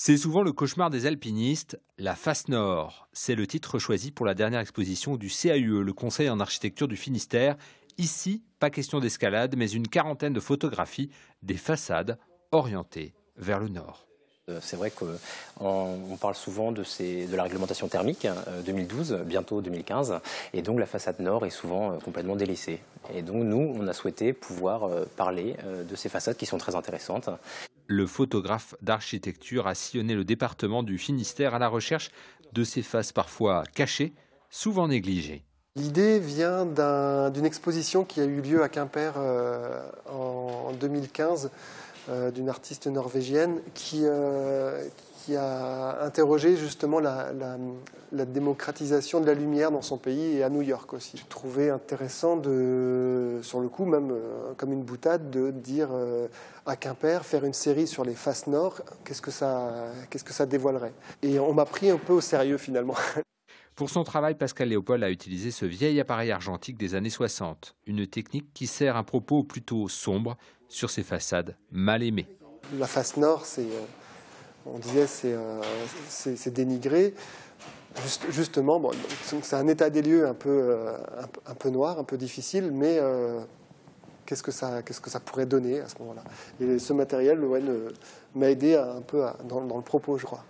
C'est souvent le cauchemar des alpinistes, la face nord. C'est le titre choisi pour la dernière exposition du CAUE, le Conseil en architecture du Finistère. Ici, pas question d'escalade, mais une quarantaine de photographies des façades orientées vers le nord. C'est vrai qu'on parle souvent de la réglementation thermique 2012, bientôt 2015, et donc la façade nord est souvent complètement délaissée. Et donc nous, on a souhaité pouvoir parler de ces façades qui sont très intéressantes. Le photographe d'architecture a sillonné le département du Finistère à la recherche de ces faces parfois cachées, souvent négligées. L'idée vient d'une exposition qui a eu lieu à Quimper en 2015 d'une artiste norvégienne qui a interrogé justement la démocratisation de la lumière dans son pays et à New York aussi. J'ai trouvé intéressant sur le coup, même comme une boutade, de dire à Quimper, faire une série sur les faces nord, qu'est-ce que ça dévoilerait. Et on m'a pris un peu au sérieux finalement. Pour son travail, Pascal Léopold a utilisé ce vieil appareil argentique des années 60, une technique qui sert un propos plutôt sombre sur ces façades mal aimées. La face nord, on disait, c'est dénigré. Justement, bon, c'est un état des lieux un peu noir, un peu difficile, mais qu'est-ce que ça pourrait donner à ce moment-là? Et ce matériel m'a aidé un peu dans le propos, je crois.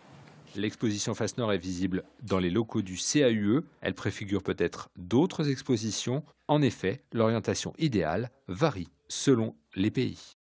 L'exposition Face Nord est visible dans les locaux du CAUE. Elle préfigure peut-être d'autres expositions. En effet, l'orientation idéale varie selon les pays.